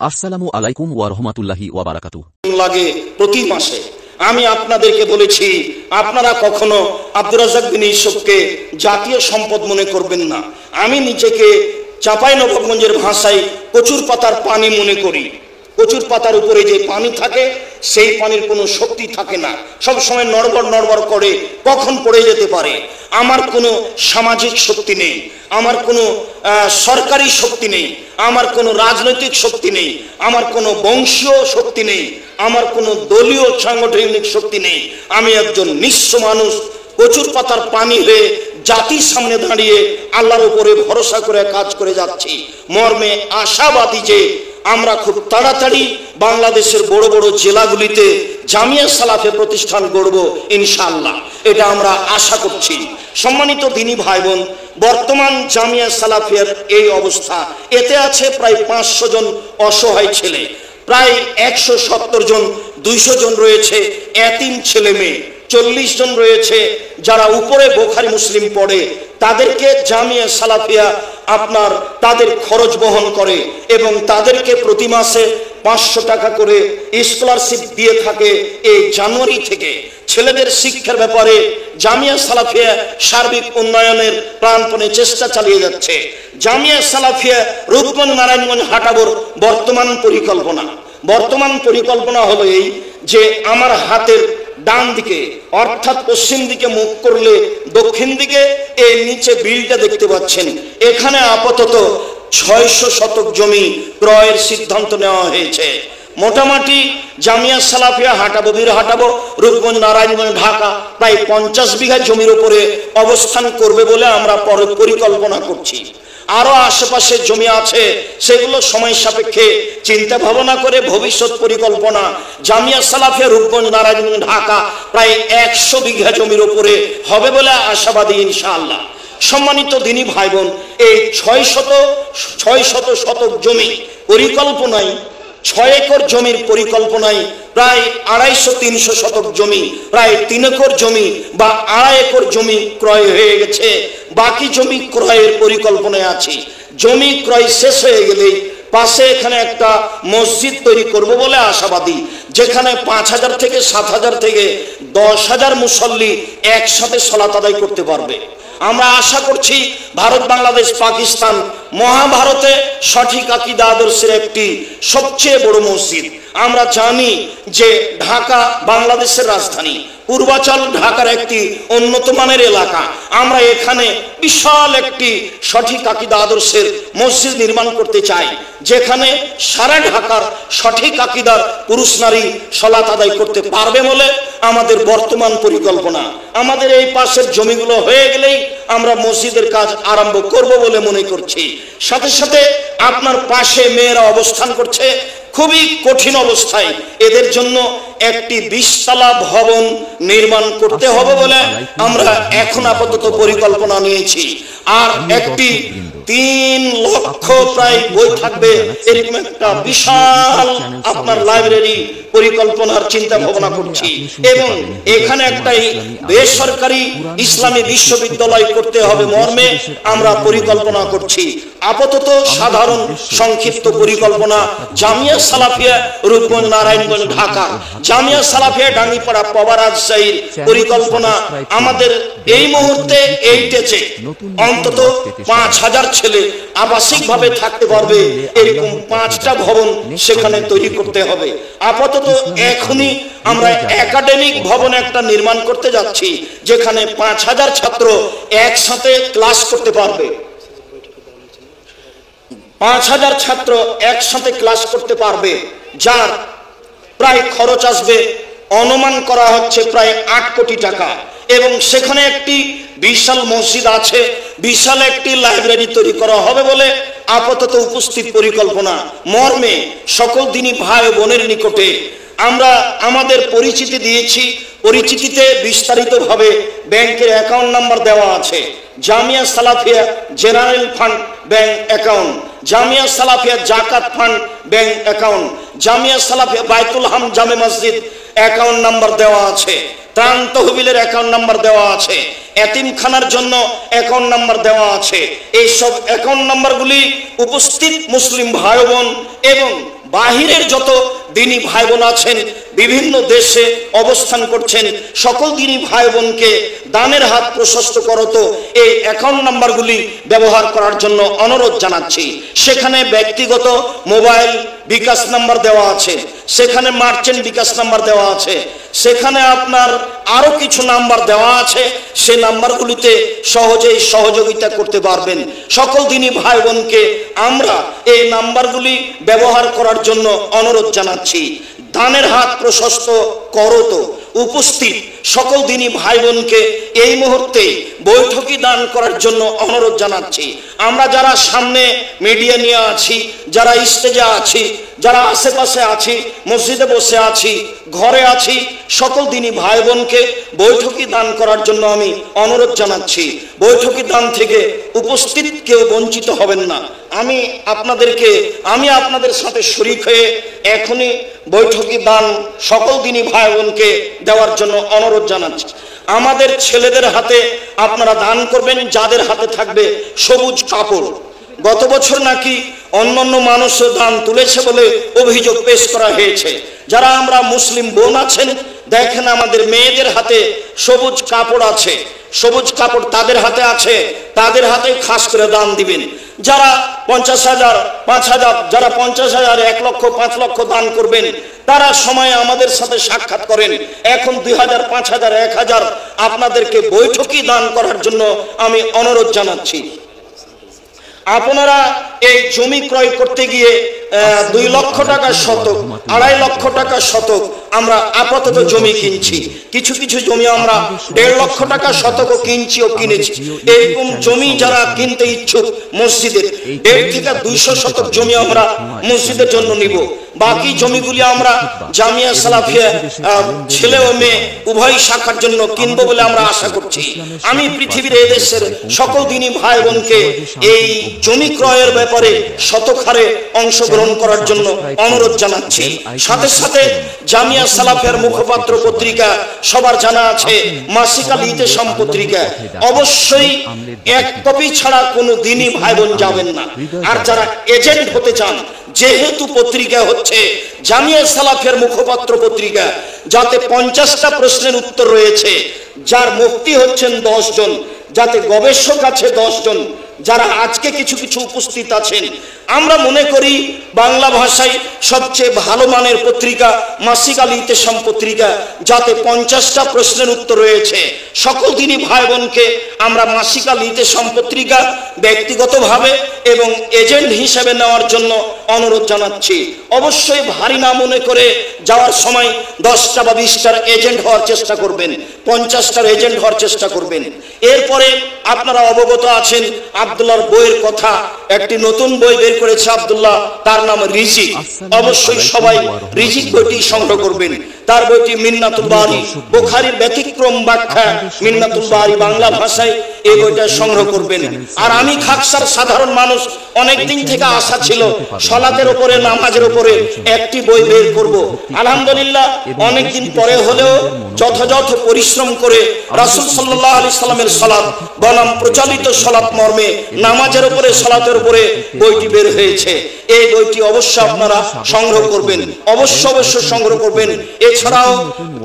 আসসালামু আলাইকুম ওয়া রাহমাতুল্লাহি ওয়া বারাকাতুহু। লাগে প্রতি মাসে আমি আপনাদেরকে বলেছি, আপনারা কখনো আব্দুর রাজ্জাক বিন ইউসুফকে জাতীয় সম্পদ মনে করবেন না। আমি নিজেকে চাঁপাইনবাবগঞ্জের ভাষায় কচুর পাতার পানি মনে করি। কচুর পাতার উপরে যে পানি থাকে সেই পানির কোনো শক্তি থাকে না, সব সময় নড়বড় নড়বড় করে, কখন পড়ে যেতে পারে। আমার কোনো সামাজিক শক্তি নেই, আমার কোনো সরকারি শক্তি নেই, আমার কোনো রাজনৈতিক শক্তি নেই, আমার কোনো বংশীয় শক্তি নেই, আমার কোনো দলীয় সাংগঠনিক শক্তি নেই। আমি একজন নিঃস্ব মানুষ, কচুর পাতার পানি হয়ে জাতির সামনে দাঁড়িয়ে আল্লাহর উপরে ভরসা করে কাজ করে যাচ্ছি। মর্মে আশাবাদী যে আমরা খুব তাড়াতাড়ি বাংলাদেশের বড় বড় জেলাগুলিতে জামিয়া সালাফে প্রতিষ্ঠান গড়ব ইনশাআল্লাহ, এটা আমরা আশা করছি। সম্মানিত দিনী ভাই বোন, বর্তমান জামিয়া সালাফের এই অবস্থা, এতে আছে প্রায় 500 জন অসহায় ছেলে, প্রায় 170 জন, 200 জন রয়েছে এতিম ছেলে মেয়ে, 40 জন রয়েছে যারা উপরে বুখারী মুসলিম পড়ে, তাদেরকে জামিয়া সালাফিয়া আপনার তাদের খরচ বহন করে এবং তাদেরকে প্রতি মাসে 500 টাকা করে স্কলারশিপ দিয়ে থাকে। এই জানুয়ারি থেকে ছেলেদের শিক্ষার ব্যাপারে জামিয়া সালাফিয়া সার্বিক উন্নয়নের প্রাণপণে চেষ্টা চালিয়ে যাচ্ছে। জামিয়া সালাফিয়া রূপগঞ্জ নারায়ণগঞ্জ হাটাবোর বর্তমান পরিকল্পনা হলো এই যে আমার হাতের ডান দিকে অর্থাৎ পশ্চিম দিকে মুখ করলে দক্ষিণ দিকে এই নিচে বিলটা দেখতে পাচ্ছেন, এখানে আপাতত 600 শতক জমি ক্রয়ের সিদ্ধান্ত নেওয়া হয়েছে। মোটামুটি জামিয়া সালাফিয়া হাটাবো রূপগঞ্জ নারায়ণগঞ্জ ঢাকা প্রায় 50 বিঘা জমির উপরে অবস্থান করবে বলে আমরা পরিকল্পনা করছি। আরো আশেপাশে জমি আছে, সেগুলো সময় সাপেক্ষে চিন্তা ভাবনা করে ভবিষ্যৎ পরিকল্পনা জামিয়া সালাফিয়া রূপগঞ্জ নারায়ণগঞ্জ ঢাকা প্রায় 100 বিঘা জমির উপরে হবে বলে আশাবাদী ইনশাআল্লাহ। সম্মানিত দিনী ভাই বোন, এই 600 শতক জমি পরিকল্পনায় 6 একর জমির পরিকল্পনায় প্রায় 250-300 শতক জমি, প্রায় 3 একর জমি বা 2.5 একর জমি ক্রয় হয়ে গেছে। বাকি জমি ক্রয়ের পরিকল্পনায় আছে। জমি ক্রয় শেষ হয়ে গেলেই পাশে এখানে একটা মসজিদ তৈরি করব বলে আশাবাদী, যেখানে 5000 থেকে 7000 থেকে 10,000 মুসল্লি একসাথে সালাত আদায় করতে পারবে। আমরা আশা করছি ভারত, বাংলাদেশ, পাকিস্তান মহাভারতে সঠিক আকীদা আদর্শের একটি সবচেয়ে বড় মসজিদ। আমরা জানি যে ঢাকা বাংলাদেশের রাজধানী, পূর্বাচল ঢাকার একটি উন্নত মানের এলাকা। আমরা এখানে বিশাল একটি সঠিক আকীদা আদর্শের মসজিদ নির্মাণ করতে চাই, যেখানে সারা ঢাকার সঠিক আকীদার পুরুষ নারী সালাত আদায় করতে পারবে বলে আমাদের বর্তমান পরিকল্পনা। আমাদের এই পাশের জমিগুলো হয়ে গেলেই আমরা মসজিদের কাজ আরম্ভ করব বলে মনে করছি। সাথে সাথে আপনার পাশে মেয়েরা অবস্থান করছে খুবই কঠিন অবস্থায়, এদের জন্য একটি 20 তলা ভবন নির্মাণ করতে হবে বলে আমরা এখন আপাতত পরিকল্পনা নিয়েছি। আর একটি 3 লক্ষ প্রায় বই থাকবে এরকম একটা বিশাল আপনার লাইব্রেরি পরিকল্পনার চিন্তা ভাবনা করছি এবং এখানে একটাই বেসরকারি ইসলামী বিশ্ববিদ্যালয় করতে হবে মর্মে আমরা পরিকল্পনা করছি। আপাতত সাধারণ সংক্ষিপ্ত পরিকল্পনা জামিয়া সালাফিয়া রূপগঞ্জ নারায়ণগঞ্জ ঢাকা, জামিয়া সালাফিয়া ডাঙ্গিপাড়া পাওয়া রাজশাহীর পরিকল্পনা আমাদের এই মুহূর্তে এইটেছে অন্তত 5000 ছেলে আবাসিকভাবে থাকতে পারবে এরকম 5টা ভবন সেখানে তৈরি করতে হবে। আপাতত এখনই আমরা একাডেমিক ভবন একটা নির্মাণ করতে যাচ্ছি, যেখানে 5000 ছাত্র একসাথে ক্লাস করতে পারবে। 5000 ছাত্র একসাথে ক্লাস করতে পারবে, যার প্রায় খরচ আসবে অনুমান করা হচ্ছে প্রায় 8 কোটি টাকা এবং সেখানে একটি বিশাল মসজিদ আছে, বিশাল একটি লাইব্রেরি তৈরি করা হবে বলে আপাতত উপস্থিত পরিকল্পনা। মর্মে সকল দিনী ভাই বোনের নিকটে আমরা আমাদের পরিচিতি দিয়েছি। পরিচিতিতে বিস্তারিতভাবে ব্যাংকের অ্যাকাউন্ট নাম্বার দেওয়া আছে। Jamia Salafia general fund bank account, Jamia Salafia জাকাত fund bank account, Jamia Salafia বাইতুল হাম জামে মসজিদ অ্যাকাউন্ট নাম্বার দেওয়া আছে, ত্রাণ তহবিলের অ্যাকাউন্ট নাম্বার দেওয়া আছে, এতিমখানার জন্য অ্যাকাউন্ট নাম্বার দেওয়া আছে। এই সব অ্যাকাউন্ট নাম্বারগুলি উপস্থিত মুসলিম ভাই বোন এবং বাহিরের যত দিনী ভাই বোন আছেন, বিভিন্ন দেশে অবস্থান করছেন, সকল দিনী ভাই বোনকে দানের হাত প্রশস্ত করত এই অ্যাকাউন্ট নাম্বারগুলি ব্যবহার করার জন্য অনুরোধ জানাচ্ছি। সেখানে ব্যক্তিগত মোবাইল বিকাশ নাম্বার দেওয়া আছে, সেখানে মার্চেন্ট বিকাশ নাম্বার দেওয়া আছে, সেখানে আপনার আরো কিছু নাম্বার দেওয়া আছে। সেই নাম্বারগুলিতে সহজেই সহযোগিতা করতে পারবেন। সকল দিনী ভাই বোনকে আমরা এই নাম্বারগুলি ব্যবহার করার জন্য অনুরোধ জানাচ্ছি। দানের হাত প্রশস্ত করত উপস্থিত সকল দিনী ভাই বোনকে এই মুহূর্তে বৈঠকি দান করার জন্য অনুরোধ জানাচ্ছি। আমরা যারা সামনে মিডিয়া নিয়ে আছি, যারা স্টেজে আছি, যারা আশেপাশে আছি, মসজিদে বসে আছি, ঘরে আছি, সকল দিনী ভাই বোনকে বৈঠকি দান করার জন্য আমি অনুরোধ জানাচ্ছি। বৈঠকি দান থেকে উপস্থিত কেউ বঞ্চিত হবেন না। আমি আপনাদের সাথে শরীক হয়ে এখনই বৈঠকি দান সকল দিনী ভাই বোনকে দেওয়ার জন্য অনুরোধ জানাচ্ছি। আমাদের ছেলেদের হাতে আপনারা দান করবেন, যাদের হাতে থাকবে সবুজ কাপড়। গত বছর নাকি অন্যান্য মানুষও দান তুলেছে বলে অভিযোগ পেশ করা হয়েছে। যারা আমরা মুসলিম বোন আছেন, দেখেন আমাদের মেয়েদের হাতে সবুজ কাপড় আছে, সবুজ কাপড় তাদের হাতে আছে, তাদের হাতে খাস করে দান দিবেন। যারা 50,000, 5,000, যারা 50,000, 1 লক্ষ, 5 লক্ষ দান করবেন, তারা সময় আমাদের সাথে সাক্ষাৎ করেন। এখন 2,000, 5,000, 1,000 আপনাদেরকে বৈঠকি দান করার জন্য আমি অনুরোধ জানাচ্ছি। আপনারা এই জমি ক্রয় করতে গিয়ে 2 লক্ষ টাকা শতক, 2.5 লক্ষ টাকা শতক আমরা আপাতত জমি কিনছি। কিছু কিছু জমি আমরা 1.5 লক্ষ টাকা শতকও কিনছি ও কিনেছি। এরকম জমি যারা কিনতে ইচ্ছুক, মসজিদের 1.5 থেকে 200 শতক জমি আমরা মসজিদের জন্য নিব। বাকি জমিগুলি আমরা জামিয়া সালাফিয়া ছেলে ও মেয়ে উভয় শাখার জন্য কিনবো বলে আমরা আশা করছি। আমি পৃথিবীর এদেশের সকল দিনী ভাই বোনকে এই জমি ক্রয়ের ব্যাপারে শতক হারে অংশগ্রহণ করার জন্য অনুরোধ জানাচ্ছি। সাথে সাথে জামিয়া সালাফিয়ার মুখপাত্র পত্রিকা সবার জানা আছে, মাসিক আল ইতেসাম পত্রিকা, অবশ্যই 1 কপি ছাড়া কোনো দিনী ভাই বোন যাবেন না। আর যারা এজেন্ট হতে চান, যেহেতু পত্রিকা হচ্ছে জামিয়া সালাফিয়ার মুখপাত্র পত্রিকা, যাতে 50টা প্রশ্নের উত্তর রয়েছে, যার মুফতি হচ্ছেন 10 জন, যাতে গবেষক আছে 10 জন, যারা আজকে কিছু কিছু উপস্থিত আছেন। আমরা মনে করি বাংলা ভাষায় সবচেয়ে ভালো মানের পত্রিকা মাসিক আল ইতেসাম পত্রিকা, যাতে 50টা প্রশ্নের উত্তর রয়েছে। সকল দিনী ভাই বোনকে আমরা মাসিক আল ইতেসাম পত্রিকা ব্যক্তিগতভাবে এবং এজেন্ট হিসেবে নেওয়ার জন্য অনুরোধ জানাচ্ছি। অবশ্যই ভারী না মনে করে যাওয়ার সময় 10টা বা 20টার এজেন্ট হওয়ার চেষ্টা করবেন, 50টার এজেন্ট হওয়ার চেষ্টা করবেন। এরপরে আপনারা অবগত আছেন আব্দুল্লাহর বইয়ের কথা, একটি নতুন বই বের করেছে আব্দুল্লাহ, তার নাম রিজিক। অবশ্যই সবাই রিজিক বইটি সংগ্রহ করবেন। তার বইটি মিন্নাতুল বারি, বুখারীর ব্যতিক্রম ব্যাখ্যা মিন্নাতুল বারি বাংলা ভাষায়, এই বইটা সংগ্রহ করবেন। আর আমি খাকসার সাধারণ মানুষ, অনেক দিন থেকে আশা ছিল সালাতের উপরে, নামাজের উপরে একটি বই বের করব। আলহামদুলিল্লাহ অনেকদিন পরে হলেও যথাযথ পরিশ্রম করে রাসূল সাল্লাল্লাহু আলাইহি সাল্লামের সালাত বনাম প্রচলিত সালাত মর্মে নামাজের উপরে, সালাতের উপরে বইটি বের হয়েছে। এই বইটি অবশ্যই আপনারা সংগ্রহ করবেন, অবশ্য সংগ্রহ করবেন। এছাড়াও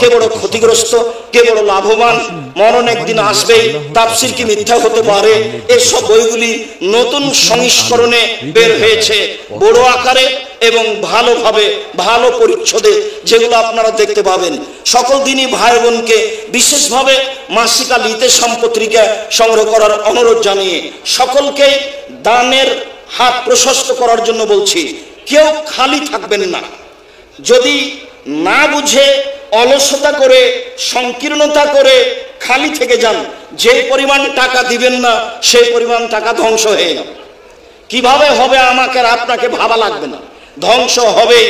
কে বড় ক্ষতিগ্রস্ত, কে বড় লাভবান, মরণ একদিন আসবেই, তাফসীর কি মিথ্যা হতে পারে, এসব বইগুলি নতুন সংস্করণে বের হয়েছে, বড় আকারে এবং ভালোভাবে, ভালো পরিচ্ছদে, যেগুলো আপনারা দেখতে পাবেন। সকল দিনই ভাই বোনকে বিশেষভাবে মাসিক আল ইতেসাম পত্রিকা সংগ্রহ করার অনুরোধ জানিয়ে সকলকে দানের হাত প্রশস্ত করার জন্য বলছি। কেউ খালি থাকবেন না। যদি না বুঝে, অলসতা করে, সংকীর্ণতা করে খালি থেকে যান, যে পরিমাণ টাকা দিবেন না সেই পরিমাণ টাকা ধ্বংস হয়ে যাবে। কিভাবে হবে আমাকে আর আপনাকে ভাবা লাগবে না, ধ্বংস হবে।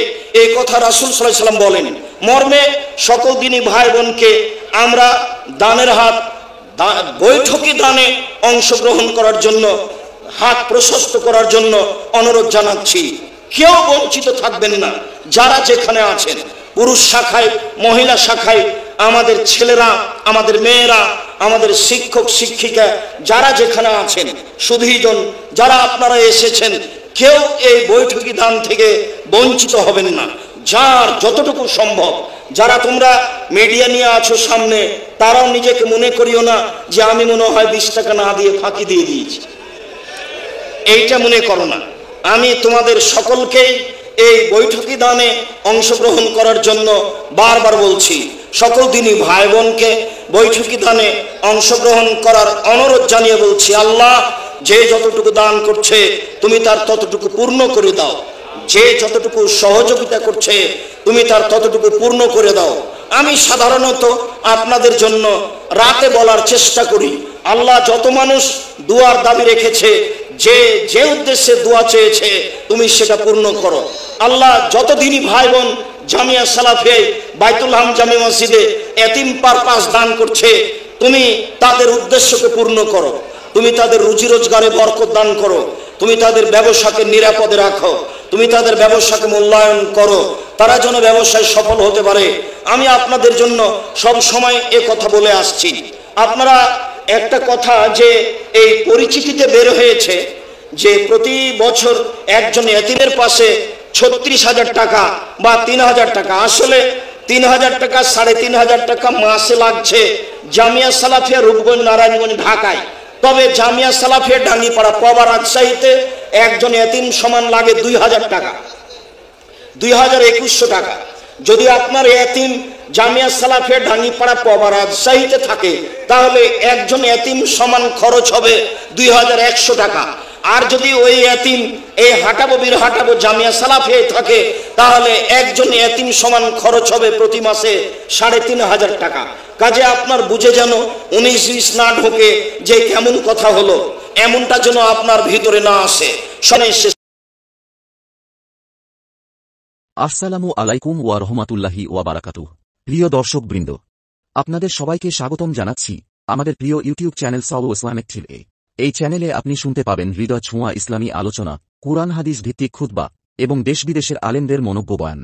এই কথা রাসূল সাল্লাল্লাহু আলাইহি ওয়াসাল্লাম বলেন। মর্মে সকল দিনী ভাই বোনকে আমরা দানের হাত, বৈঠকি দানে অংশগ্রহণ করার জন্য, হাত প্রশস্ত করার জন্য অনুরোধ জানাচ্ছি। কেউ বঞ্চিত থাকবেন না। যারা যেখানে আছেন, পুরুষ শাখায়, মহিলা শাখায়, আমাদের ছেলেরা, আমাদের মেয়েরা, আমাদের শিক্ষক শিক্ষিকা, যারা যেখানে আছেন, সুধীজন যারা আপনারা এসেছেন, কেউ এই বৈঠকি দান থেকে বঞ্চিত হবেন না। যার যতটুকু সম্ভব, যারা তোমরা মিডিয়া নিয়ে আছো সামনে, তারাও নিজেকে মনে করিও না যে আমি মনে হয় 20 টাকা না দিয়ে ফাঁকি দিয়ে দিয়েছি, এইটা মনে করো না। আমি তোমাদের সকলকেই এই বৈঠকি দানে অংশগ্রহণ করার জন্য বারবার বলছি। সকল দিনই ভাই বোনকে বৈঠকি দানে অংশগ্রহণ করার অনুরোধ জানিয়ে বলছি, আল্লাহ যে যতটুকু দান করছে তুমি তার ততটুকু পূর্ণ করে দাও, যে যতটুকু সহযোগিতা করছে তুমি তার ততটুকু পূর্ণ করে দাও। আমি সাধারণত আপনাদের জন্য রাতে বলার চেষ্টা করি, আল্লাহ যত মানুষ দুয়ার দাবি রেখেছে, যে যে উদ্দেশ্যে দোয়া চেয়েছে তুমি সেটা পূর্ণ করো। আল্লাহ যতদিনই ভাই বোন জামিয়া সালাফিয়া বাইতুল হাম জামি মসজিদে এতিম পারপাস দান করছে, তুমি তাদের উদ্দেশ্যকে পূর্ণ করো, তুমি তাদের রুজি রোজগারে বরকত দান করো, তুমি তাদের ব্যবসাকে নিরাপদে রাখো, তুমি তাদের ব্যবসাকে মূল্যায়ন করো, তারা যেন ব্যবসায় সফল হতে পারে। আমি আপনাদের জন্য সব সময় এ কথা বলে আসছি। আপনারা একটা কথা যে এই পরিচিতিতে বের হয়েছে যে প্রতি বছর একজন এতিমের পাশে 36,000 টাকা বা 3,000 টাকা, আসলে 3,000 টাকা 3,500 টাকা মাসে লাগছে জামিয়া সালাফিয়া রূপগঞ্জ নারায়ণগঞ্জ ঢাকায়। তবে জামিয়া সালাফিয়া ডাঙ্গিপাড়া পবা রাজশাহীতে একজন এতিম সমান লাগে 2,000 টাকা, 2,2100 টাকা। যদি আপনার এতিম জামিয়া সালাফিয়া ডাঙ্গিপাড়া পবা রাজশাহীতে থাকে, তাহলে একজন এতিম সমান খরচ হবে 2,100 টাকা। আর যদি ওই এতিম এই হাটাবো বীর হাটাবো জামিয়া সালাফিয়ায় থাকে, তাহলে একজন এতিম সমান খরচ হবে প্রতি মাসে 3,500 টাকা। কাজে আপনার বুঝে যেন 19-20 না ঢোকে যে কেমন কথা হলো, এমনটা যেন আপনার ভিতরে না আসে। আসসালামু আলাইকুম ওয়া রাহমাতুল্লাহি ওয়া বারাকাতুহু। প্রিয় দর্শক বৃন্দ, আপনাদের সবাইকে স্বাগতম জানাচ্ছি আমাদের প্রিয় ইউটিউব চ্যানেল সওয়াল ইসলামিক টিভি। এই চ্যানেলে আপনি শুনতে পাবেন হৃদয় ছোঁয়া ইসলামী আলোচনা, কুরআন হাদিস ভিত্তিক খুতবা এবং দেশ বিদেশের আলেমদের মনোজ্ঞ বয়ান।